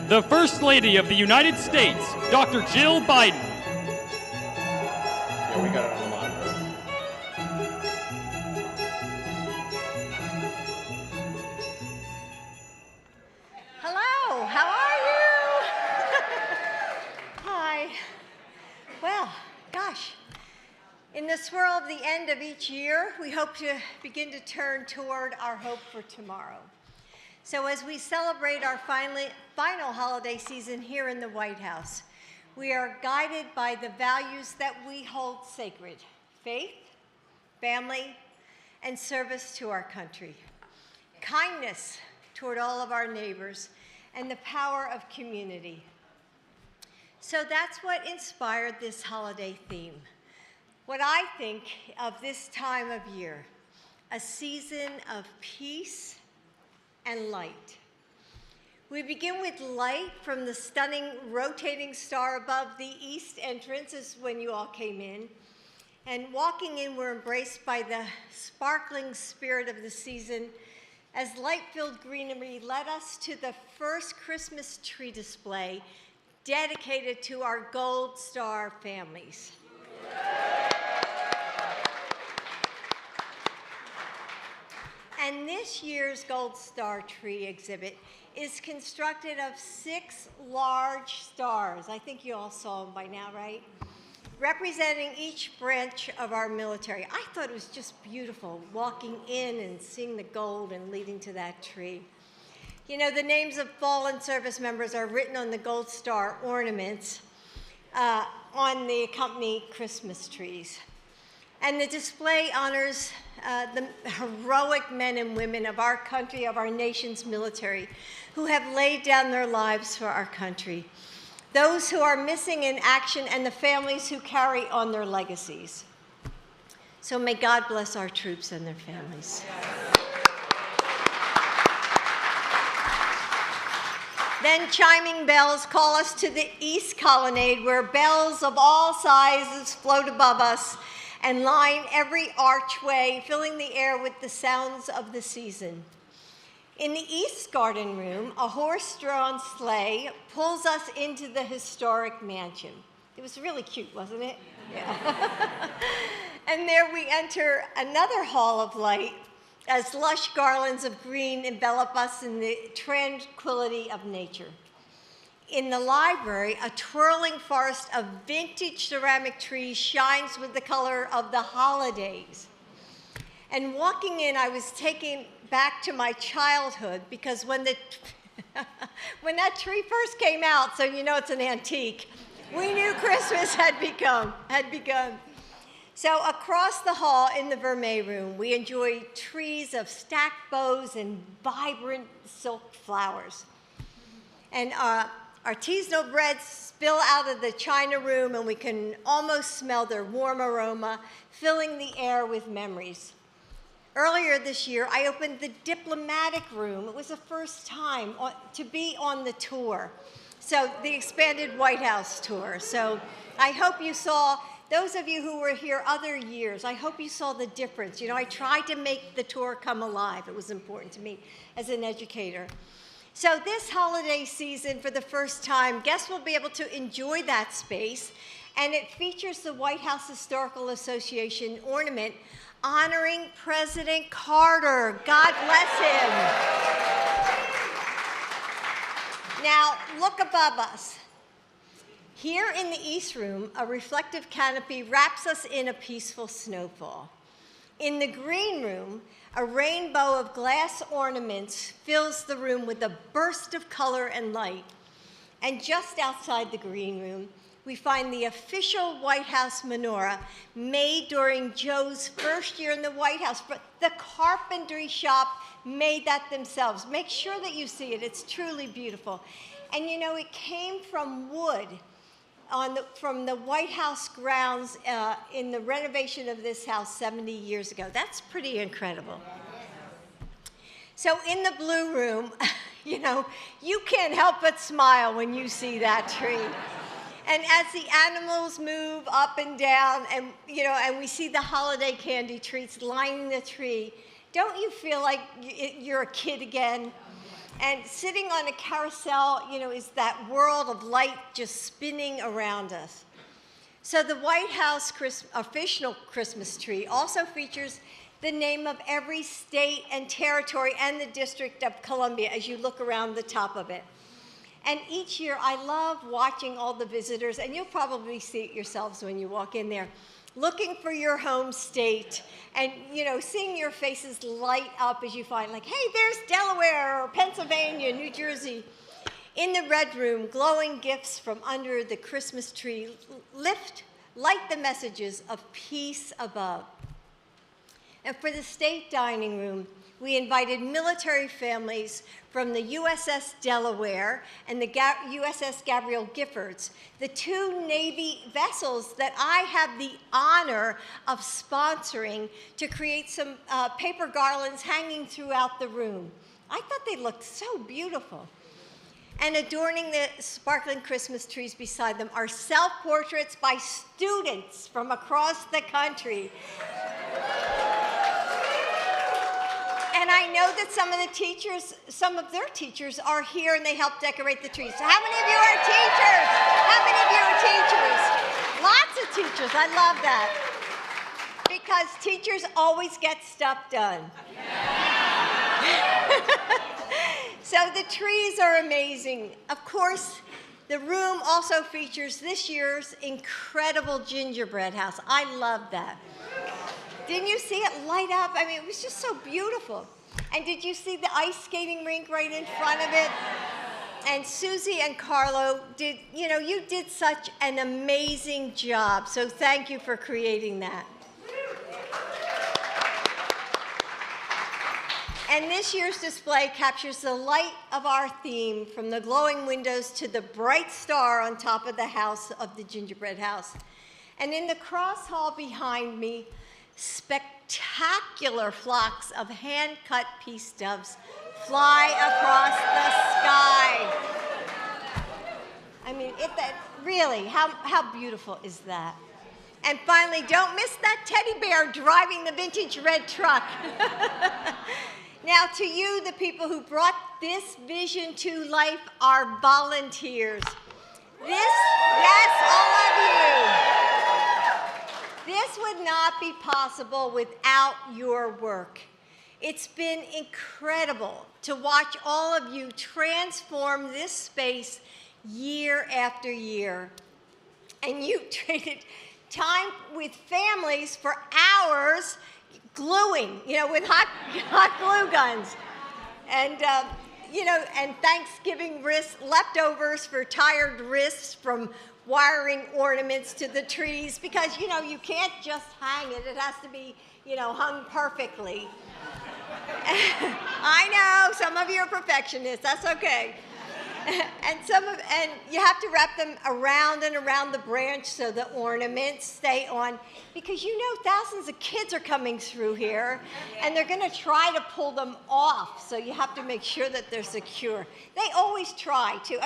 the First Lady of the United States, Dr. Jill Biden. Yeah, we got it on the monitor. Hello, how are you? Hi. Well, gosh, in the swirl of the end of each year, we hope to begin to turn toward our hope for tomorrow. So as we celebrate our final holiday season here in the White House, we are guided by the values that we hold sacred: faith, family, and service to our country, kindness toward all of our neighbors, and the power of community. So that's what inspired this holiday theme. What I think of this time of year, a season of peace and light. We begin with light from the stunning rotating star above the east entrance, is when you all came in. And walking in, we're embraced by the sparkling spirit of the season as light-filled greenery led us to the first Christmas tree display dedicated to our Gold Star families. And this year's Gold Star tree exhibit is constructed of 6 large stars. I think you all saw them by now, right? Representing each branch of our military. I thought it was just beautiful walking in and seeing the gold and leading to that tree. You know, the names of fallen service members are written on the Gold Star ornaments on the accompanying Christmas trees. And the display honors the heroic men and women of our country, of our nation's military, who have laid down their lives for our country. Those who are missing in action and the families who carry on their legacies. So may God bless our troops and their families. Then chiming bells call us to the East Colonnade, where bells of all sizes float above us and line every archway, filling the air with the sounds of the season. In the East Garden Room, a horse-drawn sleigh pulls us into the historic mansion. It was really cute, wasn't it? Yeah. And there we enter another hall of light as lush garlands of green envelop us in the tranquility of nature. In the library, a twirling forest of vintage ceramic trees shines with the color of the holidays. And walking in, I was taken back to my childhood, because when when that tree first came out, so you know it's an antique, we knew Christmas had begun. So across the hall in the Vermeer Room, we enjoy trees of stacked bows and vibrant silk flowers. And artisanal breads spill out of the China Room, and we can almost smell their warm aroma, filling the air with memories. Earlier this year, I opened the Diplomatic Room. It was the first time to be on the tour, so the expanded White House tour. So I hope you saw, those of you who were here other years, I hope you saw the difference. You know, I tried to make the tour come alive. It was important to me as an educator. So this holiday season, for the first time, guests will be able to enjoy that space, and it features the White House Historical Association ornament honoring President Carter. God bless him. Now, look above us. Here in the East Room, a reflective canopy wraps us in a peaceful snowfall. In the Green Room, a rainbow of glass ornaments fills the room with a burst of color and light. And just outside the Green Room, we find the official White House menorah made during Joe's first year in the White House. But the carpentry shop made that themselves. Make sure that you see it. It's truly beautiful. And you know, it came from wood from the White House grounds in the renovation of this house 70 years ago. That's pretty incredible. So in the Blue Room, you know, you can't help but smile when you see that tree. And as the animals move up and down, and you know, and we see the holiday candy treats lining the tree, don't you feel like you're a kid again? And sitting on a carousel, is that world of light just spinning around us. So the White House official Christmas tree also features the name of every state and territory and the District of Columbia as you look around the top of it. And each year, I love watching all the visitors, and you'll probably see it yourselves when you walk in there, looking for your home state and, seeing your faces light up as you find, like, hey, there's Delaware or Pennsylvania, New Jersey. In the Red Room, glowing gifts from under the Christmas tree light the messages of peace above. And for the state dining room, we invited military families from the USS Delaware and the USS Gabriel Giffords, the two Navy vessels that I have the honor of sponsoring, to create some paper garlands hanging throughout the room. I thought they looked so beautiful. And adorning the sparkling Christmas trees beside them are self-portraits by students from across the country. And I know that some of their teachers are here and they help decorate the trees. So how many of you are teachers? How many of you are teachers? Lots of teachers, I love that. Because teachers always get stuff done. So the trees are amazing. Of course, the room also features this year's incredible gingerbread house. I love that. Didn't you see it light up? I mean, it was just so beautiful. And did you see the ice skating rink right in front of it? And Susie and Carlo you did such an amazing job. So thank you for creating that. And this year's display captures the light of our theme, from the glowing windows to the bright star on top of the house of the gingerbread house. And in the cross hall behind me, spectacular flocks of hand-cut peace doves fly across the sky. I mean, really, how beautiful is that? And finally, don't miss that teddy bear driving the vintage red truck. Now, to you, the people who brought this vision to life, are volunteers. Yes, all of you. This would not be possible without your work. It's been incredible to watch all of you transform this space year after year. And you traded time with families for hours gluing, with hot glue guns. And, and Thanksgiving leftovers for tired wrists from wiring ornaments to the trees, because, you can't just hang it. It has to be, hung perfectly. I know, some of you are perfectionists. That's okay. And you have to wrap them around and around the branch so the ornaments stay on, because thousands of kids are coming through here and they're going to try to pull them off, so you have to make sure that they're secure. They always try to,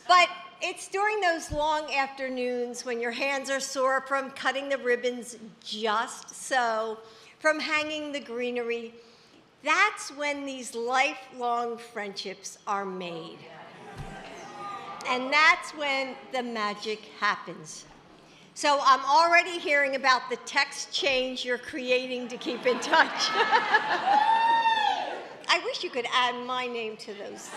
but it's during those long afternoons when your hands are sore from cutting the ribbons just so, from hanging the greenery. That's when these lifelong friendships are made. And that's when the magic happens. So I'm already hearing about the text change you're creating to keep in touch. I wish you could add my name to those.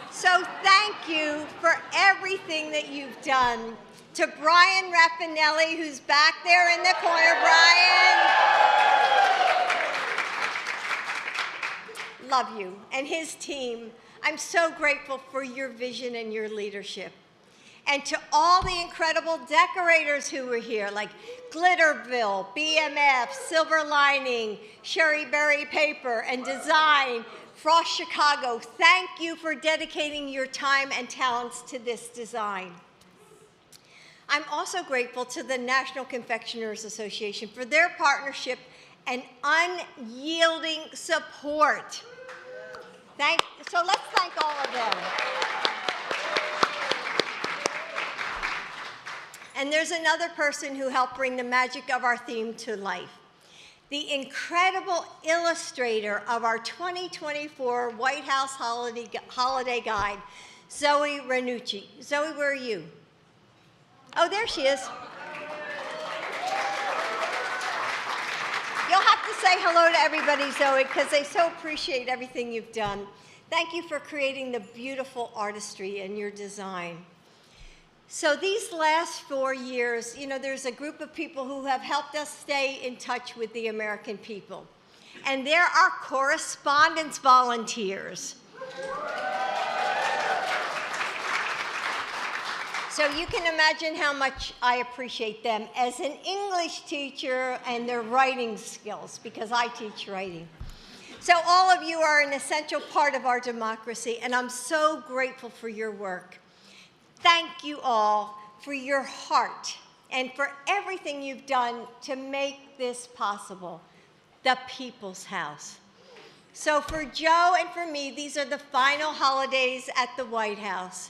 So thank you for everything that you've done. To Brian Raffinelli, who's back there in the corner. Brian. Love you, and his team. I'm so grateful for your vision and your leadership. And to all the incredible decorators who were here, like Glitterville, BMF, Silver Lining, Sherry Berry Paper, and Design, Frost Chicago, thank you for dedicating your time and talents to this design. I'm also grateful to the National Confectioners Association for their partnership and unyielding support. So let's thank all of them. And there's another person who helped bring the magic of our theme to life. the incredible illustrator of our 2024 White House Holiday Guide, Zoe Ranucci. Zoe, where are you? Oh, there she is. You'll have to say hello to everybody, Zoe, because they so appreciate everything you've done. Thank you for creating the beautiful artistry in your design. So these last 4 years, there's a group of people who have helped us stay in touch with the American people. And they're our correspondence volunteers. So you can imagine how much I appreciate them as an English teacher and their writing skills, because I teach writing. So all of you are an essential part of our democracy, and I'm so grateful for your work. Thank you all for your heart and for everything you've done to make this possible, the People's House. So for Joe and for me, these are the final holidays at the White House.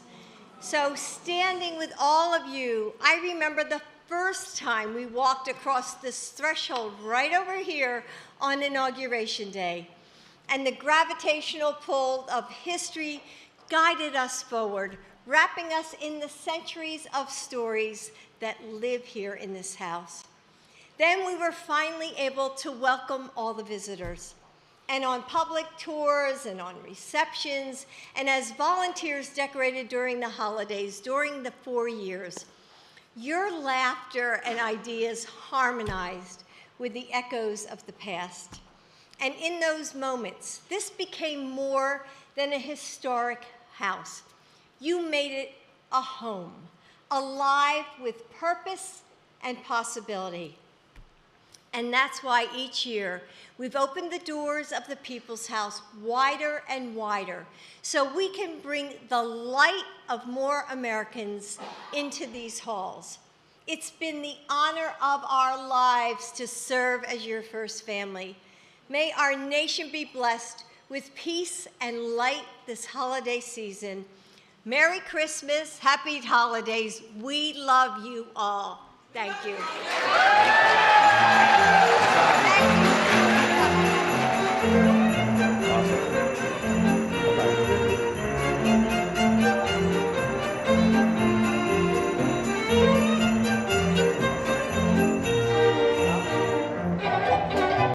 So standing with all of you, I remember the first time we walked across this threshold right over here on Inauguration Day, and the gravitational pull of history guided us forward, wrapping us in the centuries of stories that live here in this house. Then we were finally able to welcome all the visitors, and on public tours and on receptions, and as volunteers decorated during the holidays, during the 4 years, your laughter and ideas harmonized with the echoes of the past. And in those moments, this became more than a historic house. You made it a home, alive with purpose and possibility. And that's why each year we've opened the doors of the People's House wider and wider so we can bring the light of more Americans into these halls. It's been the honor of our lives to serve as your first family. May our nation be blessed with peace and light this holiday season. Merry Christmas, happy holidays. We love you all. Thank you.